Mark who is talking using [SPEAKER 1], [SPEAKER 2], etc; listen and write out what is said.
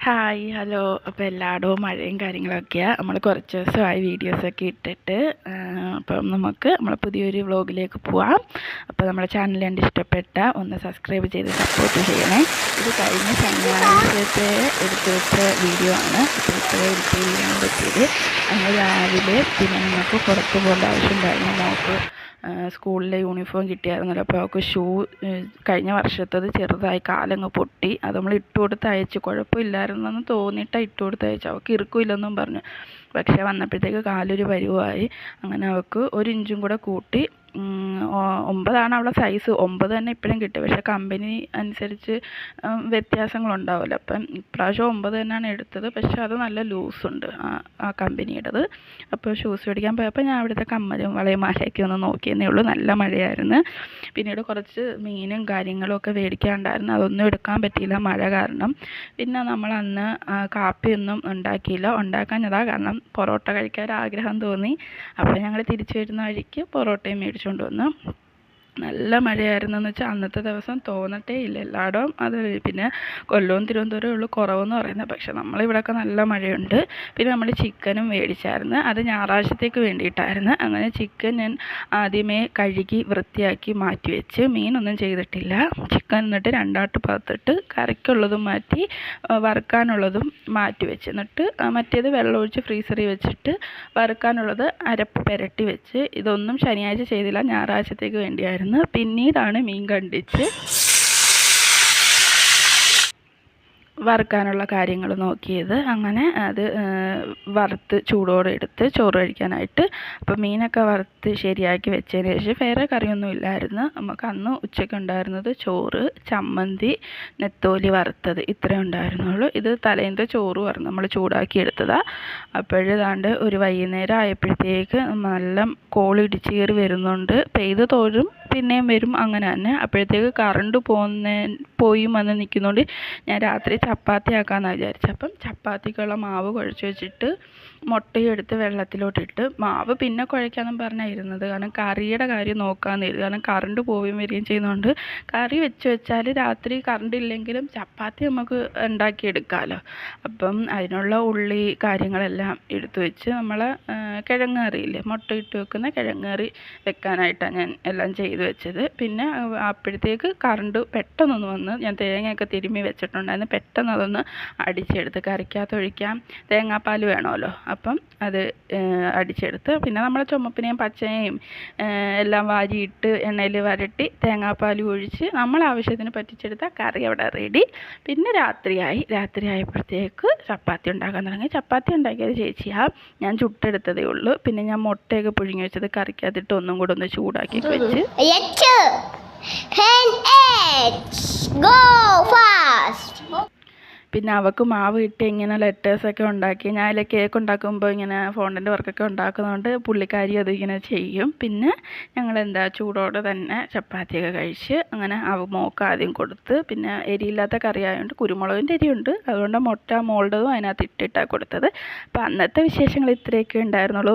[SPEAKER 1] Hi hello. അപ്പോൾ എല്ലായിടവും മഴയും കാര്യങ്ങളൊക്കെയാണ്. നമ്മൾ കുറച്ച് ദിവസമായി വീഡിയോസൊക്കെ ഇട്ടിട്ട്. അപ്പം നമുക്ക് നമ്മളെ പുതിയൊരു വ്ളോഗിലേക്ക് പോവാം. അപ്പോൾ നമ്മുടെ ചാനൽ കണ്ട് ഇഷ്ടപ്പെട്ട ഒന്ന് സബ്സ്ക്രൈബ് ചെയ്ത് സപ്പോർട്ട് ചെയ്യണേ. ഇത് കഴിഞ്ഞ ശനിയാഴ്ചത്തെ എടുത്ത് വെച്ച വീഡിയോ ആണ്. അപ്പോൾ ഇത്രയും എഡിറ്റ് ചെയ്യാൻ പറ്റിയത്. നമ്മൾ രാവിലെ പിന്നെ നമുക്ക് പുറത്ത് പോകേണ്ട ആവശ്യമുണ്ടായിരുന്നു. നമുക്ക് സ്കൂളിലെ യൂണിഫോം കിട്ടിയായിരുന്നല്ലോ. അപ്പോൾ അവൾക്ക് കഴിഞ്ഞ വർഷത്തത് ചെറുതായി കാലങ്ങ് പൊട്ടി. അത് നമ്മൾ ഇട്ട് കൊടുത്ത് അയച്ചു. കുഴപ്പമില്ലായിരുന്നെന്ന് തോന്നിയിട്ടാണ് ഇട്ട് കൊടുത്ത് അയച്ചു. അവൾക്ക് ഇറുക്കില്ലെന്നും പറഞ്ഞു. പക്ഷേ വന്നപ്പോഴത്തേക്ക് കാലൊരു പരുവായി. അങ്ങനെ അവൾക്ക് 1 ഇഞ്ചും കൂടെ കൂട്ടി. 9 അവളുടെ സൈസ്. 9 തന്നെ ഇപ്പോഴും കിട്ടും. പക്ഷേ കമ്പനി അനുസരിച്ച് വ്യത്യാസങ്ങളുണ്ടാവുമല്ലോ. അപ്പം ഇപ്രാവശ്യം 9 തന്നെയാണ് എടുത്തത്. പക്ഷേ അത് നല്ല ലൂസുണ്ട് ആ കമ്പനിയുടേത്. അപ്പോൾ ഷൂസ് മേടിക്കാൻ പോയപ്പോൾ ഞാൻ അവിടുത്തെ കമ്മലും വളയും മാലയൊക്കെ ഒന്ന് നോക്കിയെന്നേ ഉള്ളൂ. നല്ല മഴയായിരുന്നു. പിന്നീട് കുറച്ച് മീനും കാര്യങ്ങളും ഒക്കെ മേടിക്കാനുണ്ടായിരുന്നു. അതൊന്നും എടുക്കാൻ പറ്റിയില്ല മഴ കാരണം. പിന്നെ നമ്മൾ അന്ന് കാപ്പിയൊന്നും ഉണ്ടാക്കിയില്ല. ഉണ്ടാക്കാഞ്ഞതാ കാരണം പൊറോട്ട കഴിക്കാൻ ആഗ്രഹം തോന്നി. അപ്പോൾ ഞങ്ങൾ തിരിച്ചു വരുന്ന വഴിക്ക് പൊറോട്ടയും മേടിച്ചുകൊണ്ട് വന്നു. നല്ല മഴയായിരുന്നെന്ന് വെച്ചാൽ അന്നത്തെ ദിവസം തോന്നട്ടേ ഇല്ല. എല്ലായിടവും അത്. പിന്നെ കൊല്ലവും തിരുവനന്തപുരമേ ഉള്ളൂ കുറവെന്ന് പറയുന്നത്. പക്ഷെ നമ്മളിവിടെയൊക്കെ നല്ല മഴയുണ്ട്. പിന്നെ നമ്മൾ ചിക്കനും മേടിച്ചായിരുന്നു. അത് ഞായറാഴ്ചത്തേക്ക് വേണ്ടിയിട്ടായിരുന്നു. അങ്ങനെ ചിക്കൻ ഞാൻ ആദ്യമേ കഴുകി വൃത്തിയാക്കി മാറ്റി വെച്ച്. മീനൊന്നും ചെയ്തിട്ടില്ല. ചിക്കൻ എന്നിട്ട് 2 ആട്ട് പാത്രത്തിട്ട് കറിക്കുള്ളതും മാറ്റി വറുക്കാനുള്ളതും മാറ്റി വെച്ച്. എന്നിട്ട് മറ്റേത് വെള്ളമൊഴിച്ച് ഫ്രീസറിൽ വെച്ചിട്ട് വറുക്കാനുള്ളത് അരപ്പ് പുരട്ടി വെച്ച്. ഇതൊന്നും ശനിയാഴ്ച ചെയ്തില്ല, ഞായറാഴ്ചത്തേക്ക് വേണ്ടിയായിരുന്നു. പിന്നീടാണ് മീൻ കണ്ടിച്ച് വറുക്കാനുള്ള കാര്യങ്ങൾ നോക്കിയത്. അങ്ങനെ അത് വറുത്ത് ചൂടോടെ എടുത്ത് ചോറ് കഴിക്കാനായിട്ട്. അപ്പോൾ മീനൊക്കെ വറുത്ത് ശരിയാക്കി വെച്ചതിന് ശേഷം വേറെ കറിയൊന്നും ഇല്ലായിരുന്നു. നമുക്ക് അന്ന് ഉച്ചയ്ക്ക് ഉണ്ടായിരുന്നത് ചോറ്, ചമ്മന്തി, നെത്തോലി വറുത്തത്, ഇത്രയും ഉണ്ടായിരുന്നുള്ളൂ. ഇത് തലേന്നത്തെ ചോറ് പറഞ്ഞു നമ്മൾ ചൂടാക്കി എടുത്തതാണ്. അപ്പോഴേതാണ്ട് ഒരു വൈകുന്നേരം ആയപ്പോഴത്തേക്ക് നല്ല കോളിടിച്ച് കയറി വരുന്നുണ്ട്. പെയ്ത് തോരും പിന്നെയും വരും, അങ്ങനെ തന്നെ. അപ്പോഴത്തേക്ക് കറണ്ട് പോയി വന്ന് നിൽക്കുന്നതുകൊണ്ട് ഞാൻ രാത്രി ചപ്പാത്തി ആക്കാമെന്ന് വിചാരിച്ചു. അപ്പം ചപ്പാത്തിക്കുള്ള മാവ് കുഴച്ച് വെച്ചിട്ട് മുട്ടയും എടുത്ത് വെള്ളത്തിലോട്ടിട്ട് മാവ് പിന്നെ കുഴയ്ക്കാമെന്നും പറഞ്ഞാൽ ഇരുന്നത്. കാരണം കറിയുടെ കാര്യം നോക്കാമെന്ന് കരുതി. കാരണം കറണ്ട് പോവുകയും വരികയും ചെയ്യുന്നതുകൊണ്ട് കറി വെച്ചാൽ രാത്രി കറണ്ട് ഇല്ലെങ്കിലും ചപ്പാത്തി നമുക്ക് ഉണ്ടാക്കിയെടുക്കാമല്ലോ. അപ്പം അതിനുള്ള ഉള്ളി കാര്യങ്ങളെല്ലാം എടുത്തു വെച്ച് നമ്മൾ കിഴങ്ങ് കറിയില്ലേ, മുട്ട ഇട്ട് വെക്കുന്ന കിഴങ്ങ് കറി വെക്കാനായിട്ടാണ് ഞാൻ എല്ലാം ചെയ്ത് വെച്ചത്. പിന്നെ അപ്പോഴത്തേക്ക് കറണ്ട് പെട്ടെന്നൊന്ന് വന്ന് ഞാൻ തേങ്ങയൊക്കെ തിരുമ്മി വെച്ചിട്ടുണ്ടായിരുന്നു. പെട്ടെന്ന് അതൊന്ന് അടിച്ചെടുത്ത്. കറിക്കകത്തൊഴിക്കാം തേങ്ങാപ്പാൽ വേണമല്ലോ. അപ്പം അത് അടിച്ചെടുത്ത് പിന്നെ നമ്മൾ ചുമപ്പിനെയും പച്ചയും എല്ലാം വാരിയിട്ട് എണ്ണയിൽ വരട്ടി തേങ്ങാപ്പാൽ ഒഴിച്ച് നമ്മൾ ആവശ്യത്തിന് പറ്റിച്ചെടുത്താൽ കറി അവിടെ റെഡി. പിന്നെ രാത്രിയായപ്പോഴത്തേക്ക് ചപ്പാത്തി ഉണ്ടാക്കാൻ തുടങ്ങി. ചപ്പാത്തി ഉണ്ടാക്കിയത് ചേച്ചിയാണ്, ഞാൻ ചുട്ടെടുത്തതേ ഉള്ളൂ. പിന്നെ ഞാൻ മുട്ടയൊക്കെ പുഴുങ്ങി വെച്ചത് കറിക്കകത്തിട്ട് ഒന്നും കൂടെ ഒന്ന് ചൂടാക്കി വെച്ച്. പിന്നെ അവൾക്ക് മാവ് ഇട്ട് ഇങ്ങനെ ലെറ്റേഴ്സൊക്കെ ഉണ്ടാക്കി. ഞാൻ അതിൽ കേക്ക് ഉണ്ടാക്കുമ്പോൾ ഇങ്ങനെ ഫോണ്ടൻ്റ് വർക്കൊക്കെ ഉണ്ടാക്കുന്നതുകൊണ്ട് പുള്ളിക്കാരി അത് ഇങ്ങനെ ചെയ്യും. പിന്നെ ഞങ്ങൾ ചൂടോടെ തന്നെ ചപ്പാത്തിയൊക്കെ കഴിച്ച്. അങ്ങനെ മോൾക്ക് ആദ്യം കൊടുത്ത്. പിന്നെ എരിയില്ലാത്ത കറി ആയതുകൊണ്ട് കുരുമുളകിൻ്റെ എരിയുണ്ട്, അതുകൊണ്ട് മുട്ട മോളുടേതും അതിനകത്ത് ഇട്ടിട്ടാണ് കൊടുത്തത്. അപ്പോൾ അന്നത്തെ വിശേഷങ്ങൾ ഇത്രയൊക്കെ ഉണ്ടായിരുന്നുള്ളൂ.